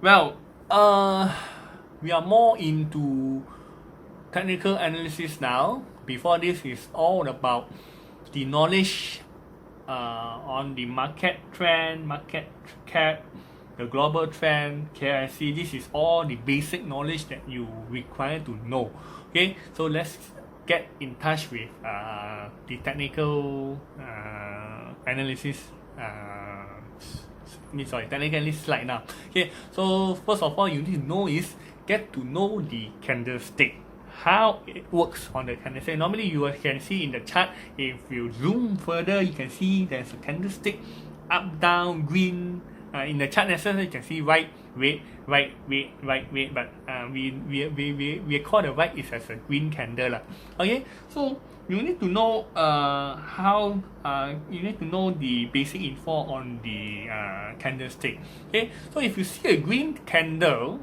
Well, we are more into technical analysis now. Before this is all about the knowledge on the market trend, market cap, the global trend, KIC. This is all the basic knowledge that you require to know. Okay, so let's get in touch with the technical analysis. Technical analysis slide now. Okay, so first of all, you need to know is get to know the candlestick, how it works on the candlestick. Normally you can see in the chart, if you zoom further, you can see there's a candlestick up, down, green. In the chart itself, you can see right, red, right, red, right, red, but we call the right is as a green candle. Okay, so you need to know how you need to know the basic info on the candlestick. Okay, so if you see a green candle,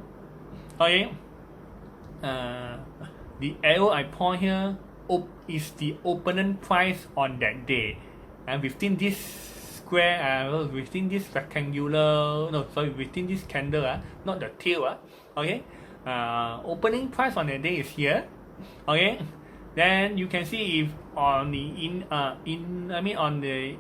okay, the arrow I point here is the opening price on that day, and within this square, within this rectangular, within this candle, not the tail, okay, opening price on the day is here, okay. Then you can see if on the on the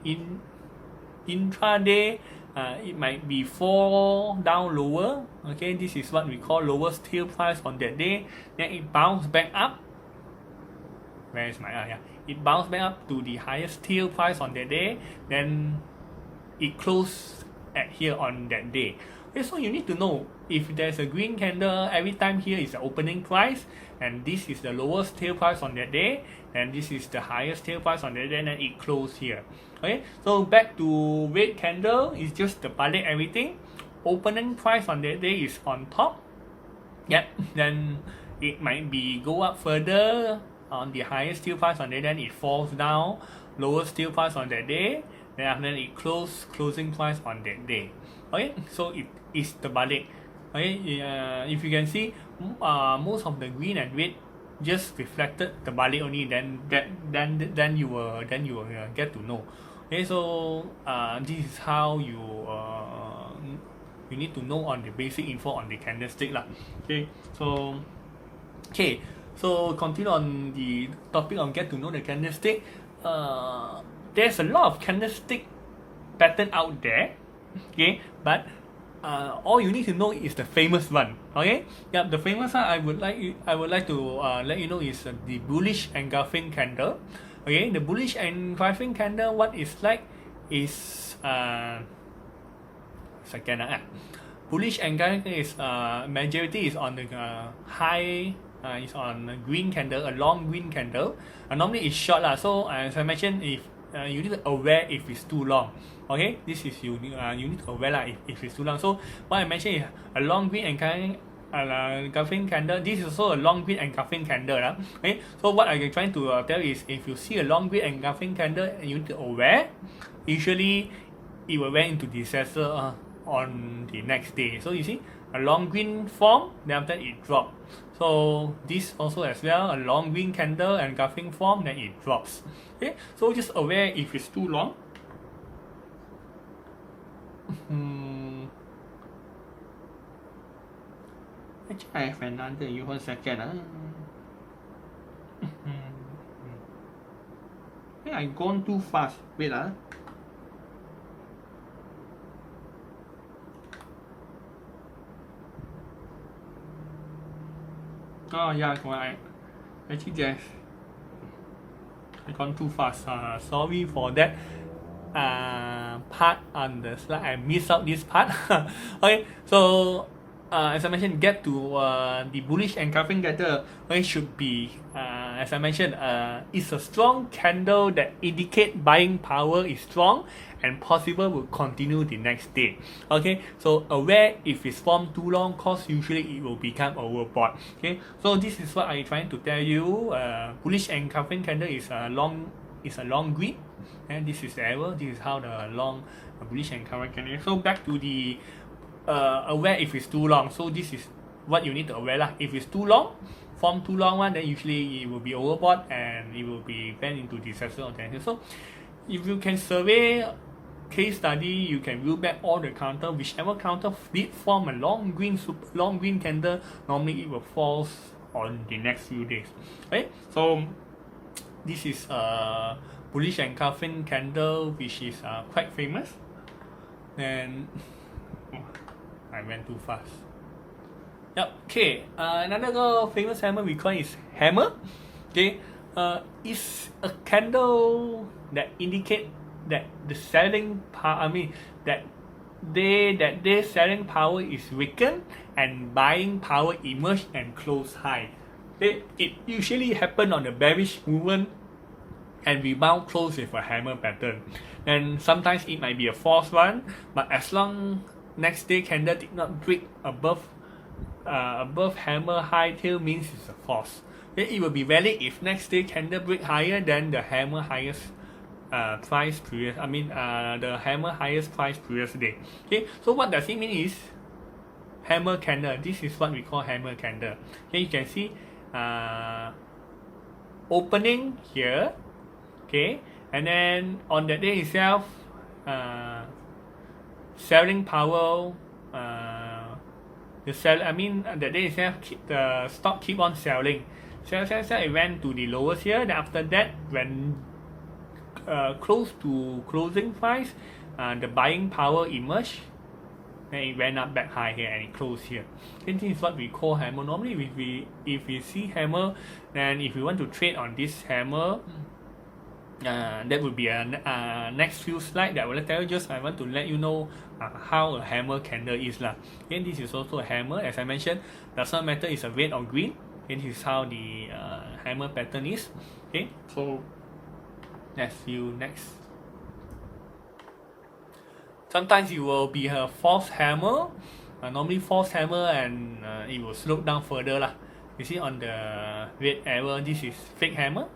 intraday, it might be fall down lower, okay. This is what we call lowest tail price on that day. Then it bounced back up. Where is my it bounced back up to the highest tail price on that day. Then it closed at here on that day. Okay, so you need to know if there's a green candle, every time here is the opening price, and this is the lowest tail price on that day, and this is the highest tail price on that day, and then it closed here. Okay, so back to red candle, is just the balik everything. Opening price on that day is on top. Yep, then it might be go up further on the highest tail price on that day, then it falls down, lowest tail price on that day, then after that it closing price on that day. Okay, so it is the balik. Okay, if you can see, most of the green and red just reflected the balik only. Then you will get to know. Okay, so this is how you need to know on the basic info on the candlestick lah. Okay, so continue on the topic on get to know the candlestick. There's a lot of candlestick pattern out there, okay, but all you need to know is the famous one. Okay, yeah, the famous one I would like to let you know is the bullish engulfing candle. Okay, the bullish engulfing candle, what it's like is bullish engulfing is majority is on the high. Is on a green candle, a long green candle. Normally it's short lah. So as I mentioned, if you need to aware if it's too long. Okay, this is you need to aware lah if it's too long. So what I mentioned is a long green engulfing candle. This is also a long green engulfing candle. Okay, so what I'm trying to tell is, if you see a long green engulfing candle, you need to aware. Usually, it will went into disaster on the next day. So you see, a long green form, then after that it dropped. So this also as well, a long green candle engulfing form, then it drops. Okay, so just aware if it's too long. Actually, I have another. You 1 second. Yeah, I gone too fast. Wait . Oh yeah, actually yes, I gone too fast. Sorry for that. Part on the slide, I missed out this part. Okay, so as I mentioned, get to the bullish engulfing candle. It should be as I mentioned, it's a strong candle that indicate buying power is strong and possible will continue the next day. Okay, so aware if it's formed too long, cause usually it will become overbought. Okay, so this is what I'm trying to tell you. Bullish engulfing candle is a long green, and this is the arrow. This is how the long bullish engulfing candle. So back to the aware if it's too long. So this is what you need to aware lah. If it's too long, form too long one, then usually it will be overbought and it will be went into disaster or tension. So if you can survey case study, you can view back all the counter. Whichever counter did form a long green, super long green candle, normally it will fall on the next few days. Okay, so this is a bullish engulfing candle which is quite famous. And I went too fast. Yep. Okay. Another famous hammer we call is hammer. Okay. It's a candle that indicate that the selling power. I mean that their selling power is weakened and buying power emerge and close high. Okay. It usually happen on the bearish movement and rebound close with a hammer pattern. And sometimes it might be a false one, but as long next day candle did not break above hammer high tail means it's a false. Then it will be valid if next day candle break higher than the hammer highest price previous. I mean the hammer highest price previous day. Okay, so what does it mean is hammer candle. This is what we call hammer candle. Okay, you can see opening here. Okay, and then on the day itself, selling power. The day itself, the stock keep on selling. Sell. It went to the lowest here. Then after that, when close to closing price, the buying power emerged. Then it went up back high here and it closed here. And this is what we call hammer. Normally, if we see hammer, then if we want to trade on this hammer, that would be a next few slides that I will tell you. Just I want to let you know how a hammer candle is lah. And this is also a hammer, as I mentioned. Does not matter it's a red or green. And this is how the hammer pattern is. Okay, so let's view next. Sometimes it will be a false hammer. Normally false hammer and it will slope down further lah. You see on the red arrow, this is fake hammer.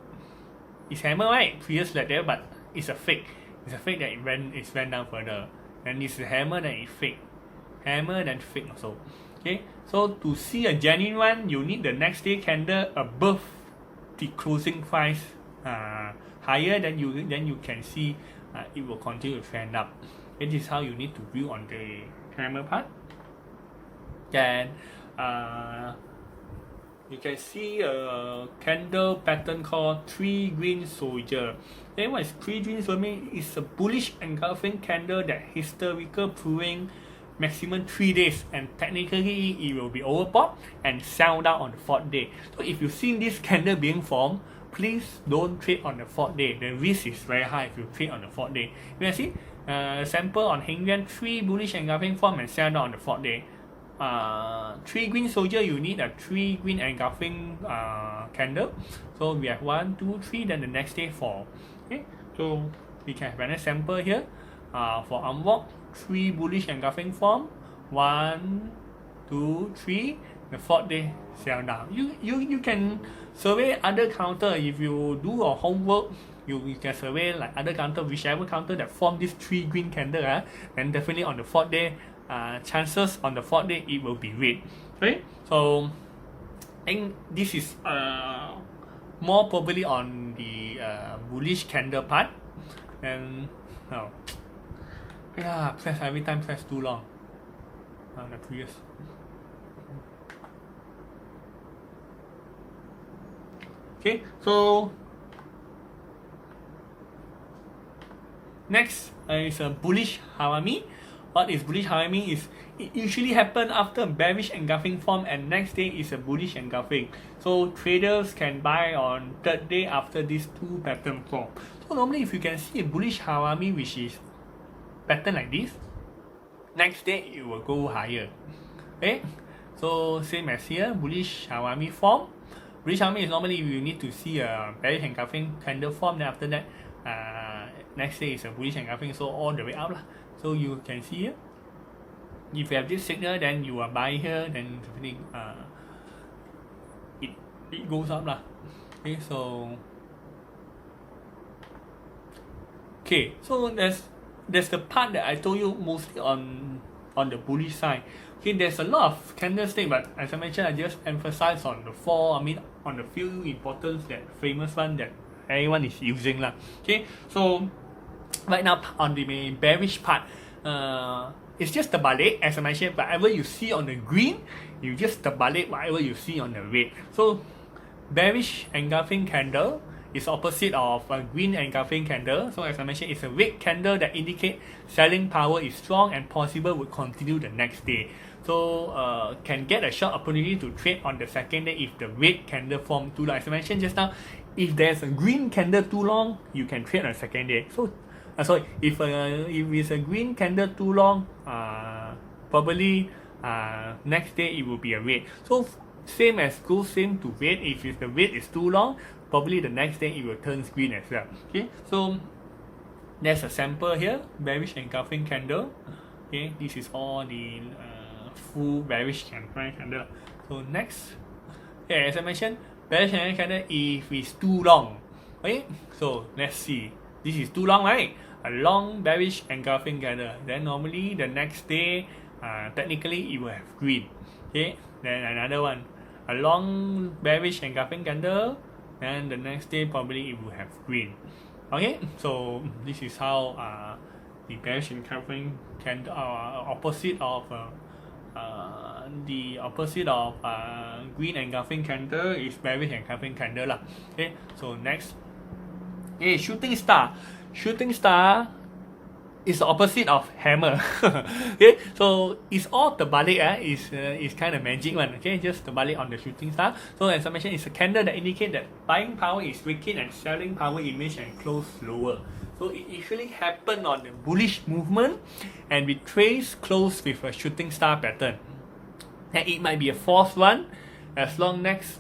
It's hammer, right? Previous like that, but it's a fake. It's a fake that it went down further. And it's a hammer that is fake. Hammer then fake also. Okay, so to see a genuine one, you need the next day candle above the closing price higher, then you can see it will continue to trend up. And this is how you need to view on the hammer part. Then you can see a candle pattern called 3 green soldier. Then what is 3 green soldier? It's a bullish engulfing candle that historical proving maximum 3 days, and technically it will be overbought and sell down on the 4th day. So if you see this candle being formed, please don't trade on the 4th day. The risk is very high if you trade on the 4th day. You can see sample on Heng Yuan, 3 bullish engulfing form and sell down on the 4th day. 3 green soldier, you need a 3 green engulfing candle. So we have 1, 2, 3, then the next day 4. Okay, so we can have another sample here. For unwalk, 3 bullish engulfing form, 1, 2, 3. The 4th day sell down. You can survey other counter. If you do your homework, you can survey like other counter, whichever counter that form this 3 green candle, then definitely on the 4th day, chances on the 4th day it will be red. Okay, so I think this is more probably on the bullish candle part. And press every time, press too long. The previous. Okay, so next is a bullish harami. What is bullish harami is it usually happen after bearish engulfing form and next day is a bullish engulfing. So traders can buy on 3rd day after these 2 pattern form. So normally if you can see a bullish harami which is pattern like this, next day it will go higher. Okay, so same as here, bullish harami form. Bullish harami is normally you need to see a bearish engulfing candle form, then after that next day is a bullish engulfing, so all the way up lah. So you can see here, if you have this signal, then you are buying here, then definitely it goes up lah. Okay, so there's the part that I told you mostly on the bullish side. Okay, there's a lot of candlestick, but as I mentioned, I just emphasize on the 4. I mean, on the few important that famous one that everyone is using lah. Okay, so right now on the bearish part, it's just terbalik. As I mentioned, whatever you see on the green, you just terbalik whatever you see on the red. So bearish engulfing candle is opposite of a green engulfing candle. So as I mentioned, it's a red candle that indicate selling power is strong and possible will continue the next day. So can get a short opportunity to trade on the second day if the red candle form too long. As I mentioned just now, if there's a green candle too long, you can trade on the second day. So sorry, if it's a green candle too long, probably next day it will be a red. So same to red. If the red is too long, probably the next day it will turn green as well. Okay, so there's a sample here, bearish engulfing candle. Okay, this is all the full bearish candle. So next, okay, as I mentioned, bearish engulfing candle if it's too long. Okay, so let's see. This is too long, right? A long bearish engulfing candle. Then normally the next day, technically it will have green. Okay, then another one, a long bearish engulfing candle, and the next day probably it will have green. Okay, so this is how the bearish engulfing candle opposite of green engulfing candle is bearish engulfing candle lah. Okay, so next, okay, shooting star is the opposite of hammer. Okay, so it's all terbalik. It's kind of magic one. Okay, just terbalik on the shooting star. So as I mentioned, it's a candle that indicate that buying power is weakened and selling power image and close lower. So it usually happen on the bullish movement and we trace close with a shooting star pattern. And it might be a false one as long next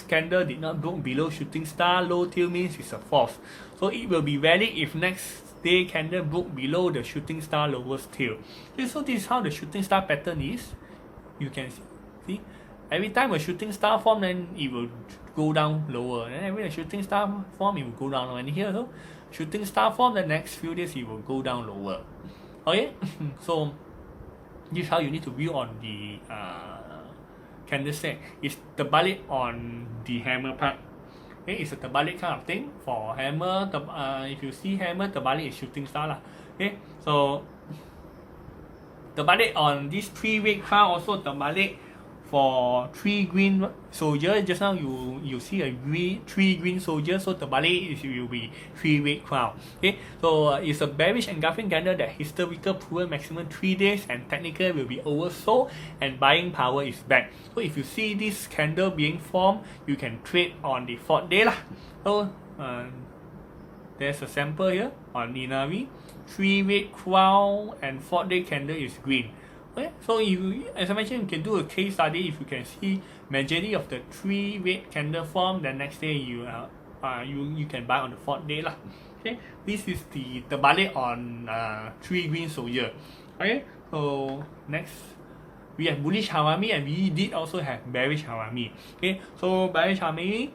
candle did not break below shooting star low tail means it's a false. So it will be valid if next day candle broke below the shooting star lowest tail. Okay, so this is how the shooting star pattern is. You can see every time a shooting star form, then it will go down lower. And every shooting star form, it will go down lower. And here, so shooting star form, the next few days it will go down lower. Okay, so this is how you need to view on the candlestick. It's terbalik on the hammer part. Okay, it's a terbalik kind of thing. For hammer, if you see hammer, terbalik is shooting star lah. Okay, so terbalik on this 3 red crown, also terbalik for 3 green soldier. Just now you see a 3 green soldier, so terbalik will be 3 red crown. Okay, so it's a bearish engulfing candle that historical proven maximum 3 days and technical will be oversold and buying power is back. So if you see this candle being formed, you can trade on the 4th day lah. So there's a sample here on Inari, 3 red crown and 4th day candle is green. Okay, so you, as I mentioned, you can do a case study. If you can see majority of the 3 red candle form, then next day you can buy on the 4th day lah. Okay, this is the terbalik on 3 green soldier. Okay, so next we have bullish Harami and we did also have bearish Harami. Okay, so bearish Harami,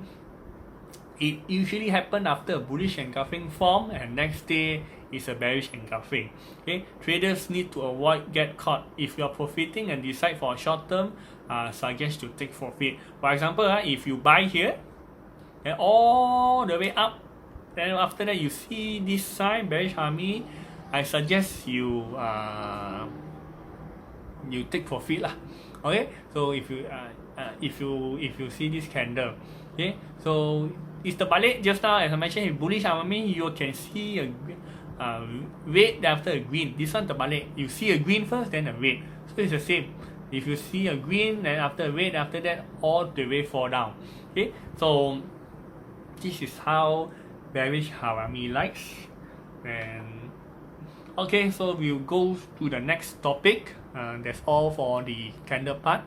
it usually happen after a bullish engulfing form and next day is a bearish engulfing. Okay, traders need to avoid get caught. If you are profiting and decide for a short term, suggest to take profit. For example, if you buy here and all the way up, then after that you see this sign bearish Harami, I suggest you take profit lah. Okay, so if you see this candle, okay, so it's the terbalik just now. As I mentioned, in bullish Harami, you can see a red after a green. This one terbalik, you see a green first then a red, so it's the same. If you see a green then after a red, after that all the way fall down. Okay, so this is how bearish Harami likes. And okay, so we'll go to the next topic. That's all for the candle part.